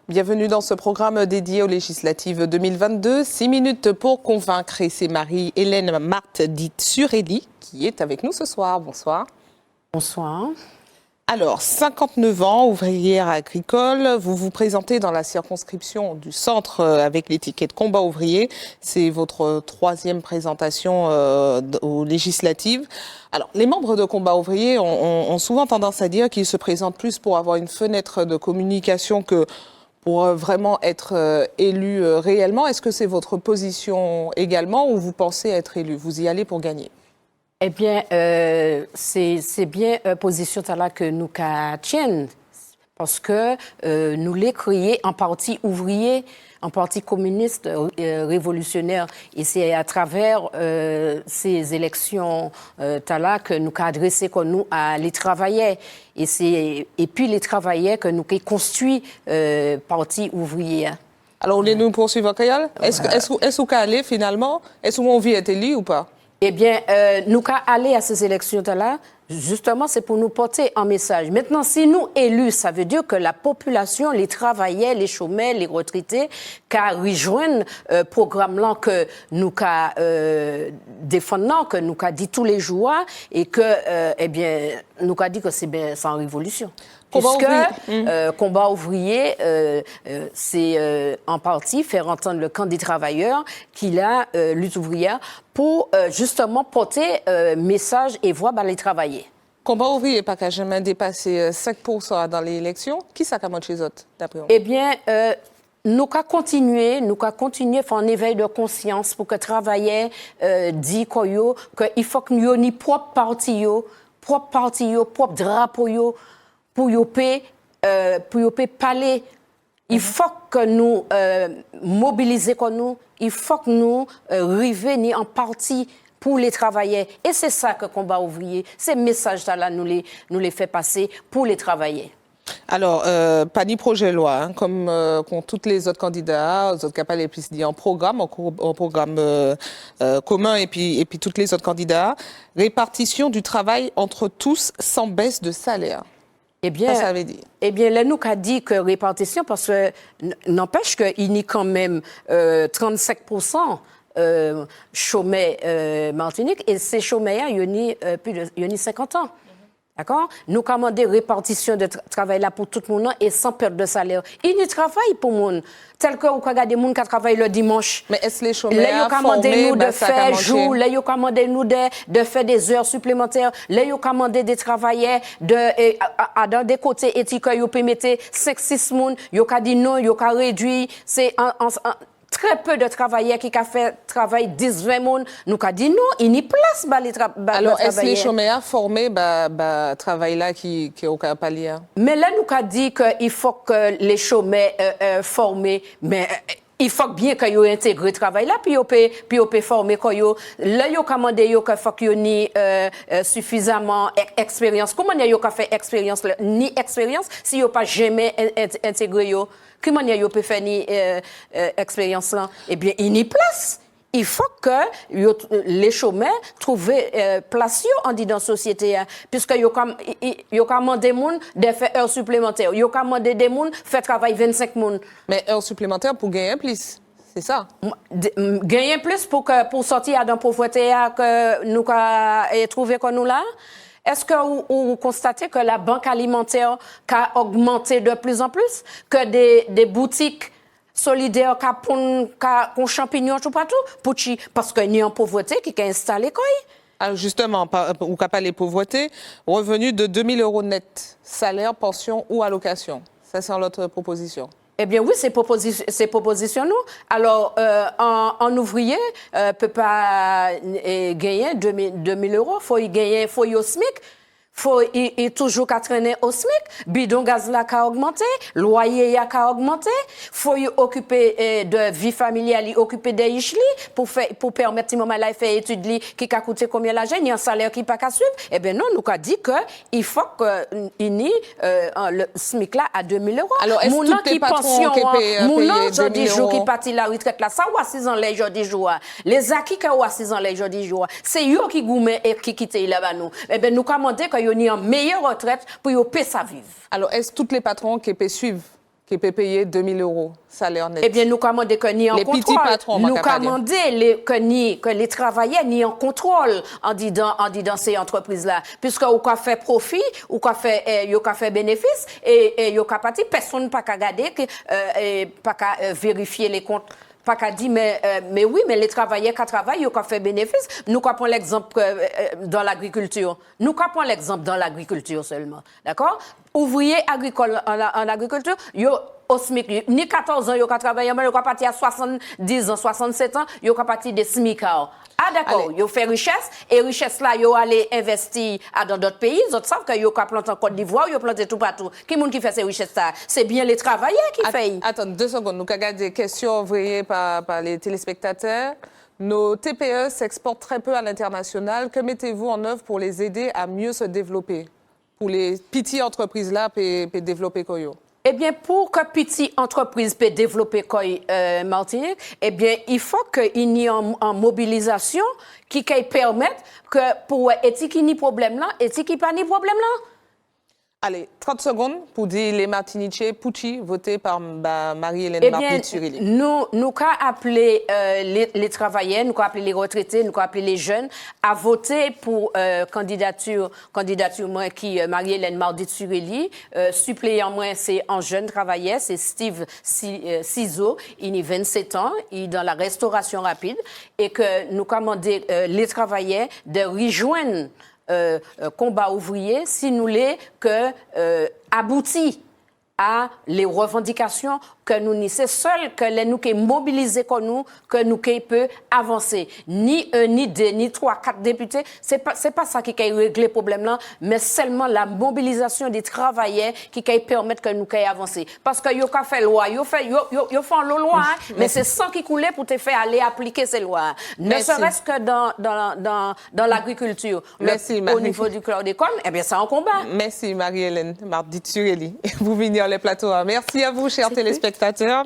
Bienvenue dans ce programme dédié aux législatives 2022. 6 minutes pour convaincre. Et c'est Marie-Hélène Marthe, dite Surélie, qui est avec nous ce soir. Bonsoir. Bonsoir. Alors, 59 ans, ouvrière agricole. Vous vous présentez dans la circonscription du centre avec l'étiquette Combat ouvrier. C'est votre troisième présentation aux législatives. Alors, les membres de Combat ouvrier ont souvent tendance à dire qu'ils se présentent plus pour avoir une fenêtre de communication que pour vraiment être élu réellement. Est-ce que c'est votre position également ou vous pensez être élu? Vous y allez pour gagner? Eh bien, c'est bien position là que nous tiennent parce que nous les créés en parti ouvrier, en parti communiste révolutionnaire. Et c'est à travers ces élections là que nous avons adressé nous à les travailleurs. Et puis les travailleurs que nous avons construit parti ouvrier. Alors, nous poursuivons, Kayal. Est-ce qu'on allé finalement? Est-ce qu'on vit être élu ou pas? Eh bien, nous qu'à aller à ces élections-là, justement, c'est pour nous porter un message. Maintenant, si nous élus, ça veut dire que la population, les travailleurs, les chômeurs, les retraités, qu'à rejoindre programme-là que nous qu'à défendant, que nous qu'à dit tous les jours, et que, eh bien, nous qu'à dit que c'est bien sans révolution. Combat ouvrier, c'est en partie faire entendre le camp des travailleurs qu'il a lutte ouvrière pour justement porter message et voix par les travailleurs. Combat ouvrier n'est pas qu'à jamais dépassé 5% dans l'élection. Qui ça commence chez eux, d'après vous? Eh bien, nous qu'à continuer à faire un éveil de conscience pour que les travailleurs disent qu'il faut que nous ayons propre parti, propre drapeau, pour y parler. Il faut que nous mobilisions comme nous, il faut que nous revenions en partie pour les travailleurs. Et c'est ça que Combat ouvrier, ces messages-là, nous les fait passer pour les travailleurs. Alors, pas ni projet de loi, comme tous les autres candidats, les autres capables et puis dit en programme commun et puis tous les autres candidats, répartition du travail entre tous sans baisse de salaire. Eh bien, ça veut dire. Eh bien, là, nous a dit que répartition, parce que n'empêche qu'il y a quand même 35% chômeurs Martinique, et ces chômeurs, il y a 50 ans. D'accord? Nous commandons répartition de travail là pour tout le monde et sans perte de salaire. Il y a travail pour le monde. Tel que vous regardez les gens qui travaillent le dimanche. Mais est-ce les chômeurs formés, nous de faire jour, là, ils commandent nous de faire des heures supplémentaires. Là, ils commandent des travailleurs dans des côtés éthiques, ils peuvent mettre 5-6 personnes. Ils ont dit non, ils ont réduit. C'est très peu de travailleurs qui ont fait travail 10-20 personnes. Nous avons dit non, il n'y a place pour les travailleurs. Alors, est-ce les chômeurs formés travail là qui est au cas pas lié? Mais là, nous avons dit qu'il faut que les chômeurs formés, mais il faut bien qu'ils aient intégré le travail là, puis ils peuvent former. Là, ils ont commandé qu'il faut qu'ils aient suffisamment d'expérience. Comment ils ont fait expérience? Ni expérience si ils n'ont pas jamais intégré. Comment ils ont fait ni expérience là? Eh bien, il y a place. Il faut que les chômeurs trouvent place dans la société. Puisque ils ont commandé des gens de faire heures supplémentaires. Ils ont commandé des gens de faire travail 25 personnes. Mais heures supplémentaires pour gagner plus, c'est ça? Gagner plus pour sortir de la pauvreté que nous avons trouvé comme nous là? Est-ce que vous constatez que la banque alimentaire a augmenté de plus en plus? Que des boutiques solidaires qui ont champignons tout partout? Parce qu'il y a une pauvreté qui est installée. Alors justement, ou pas les pauvretés, revenu de 2 000 € net, salaire, pension ou allocation. Ça, c'est l'autre proposition. Eh bien oui, c'est proposition nous. Alors, un ouvrier ne peut pas gagner 2 000 €. Faut y au SMIC. Faut toujours qu'à traîner au SMIC, bidon gaz là qu'a augmenté, loyer a qu'a augmenté, faut y occuper de vie familiale, y occuper des ichli pour permettre maman là faire étude li qui a coûté combien l'argent, il y a un salaire qui pas qu'à suivre. Eh ben non, nous a dit que il faut que le SMIC là à 2 000 €. Alors est-ce que les patrons qui payent 2 000 jours qui parti la retraite là, ça ou 6 ans les jours du jour. Les acquis qui ou 6 ans les jours du jour. C'est eux qui goumé et qui quittent là-bas nous. Eh ben nous commander que y a une meilleure retraite pour y payer sa vie. Alors, est-ce que tous les patrons qui suivent qui peut payer 2000 € salaire net. Eh bien, nous commandons que ni en les contrôle. Petits patrons, nous commandons que les travailleurs ni en contrôle en disant ces entreprises-là. Puisque ou qu'a fait profit, ou qu'a fait bénéfice, et yo qu'a parti, personne n'a pas qu'à garder, pas qu'à vérifier les comptes. Pas qu'à dire, mais oui, mais les travailleurs qui travaillent, ils ont fait bénéfice. Nous prenons l'exemple dans l'agriculture. Nous prenons l'exemple dans l'agriculture seulement. D'accord? Ouvriers agricoles en agriculture, ils au SMIC, ni 14 ans, ils ont travaillé, mais ils ont parti à 70 ans, 67 ans, ils ont parti des SMICards. Ah d'accord, ils ont fait richesse, et richesse là, ils ont allé investir dans d'autres pays. Ils savent qu'ils ont planté en Côte d'Ivoire, ils ont planté tout partout. Qui est-ce qui fait ces richesses là? C'est bien les travailleurs qui font. Attends, 2 secondes, nous avons des questions envoyées par les téléspectateurs. Nos TPE s'exportent très peu à l'international. Que mettez-vous en œuvre pour les aider à mieux se développer? Pour les petites entreprises là, pour développer Koyo? Eh bien, pour que petite entreprise puisse développer Martinique, eh bien, il faut qu'il y ait une mobilisation qui permette que pour éthique ni problème là, éthique pas ni problème là. Allez, 30 secondes pour dire les Martiniquais Pucci votés par Marie-Hélène Mardi-Turelli. Nous avons appelé les travailleurs, nous avons appelé les retraités, nous avons appelé les jeunes à voter pour candidature moi qui Marie-Hélène Mardi-Turelli. Suppléant moi, c'est un jeune travailleur, c'est Steve Ciseaux, il a 27 ans, il est dans la restauration rapide et que nous commandons les travailleurs de rejoindre combat ouvrier si nous voulons que aboutit à les revendications que nous ni c'est seul que les nous qui mobiliser que nous peut avancer ni un ni deux ni trois quatre députés c'est pas ça qui peut régler le problème là mais seulement la mobilisation des travailleurs qui peut permettre que nous avancer parce que yo ka fait loi yo font la loi hein, mais c'est sans qui couler pour te faire aller appliquer ces lois ne serait-ce que dans l'agriculture au niveau du chlordécone eh bien c'est un combat. Merci Marie-Hélène Mardi-Turelli vous venir les plateaux. Merci à vous chers téléspectateurs.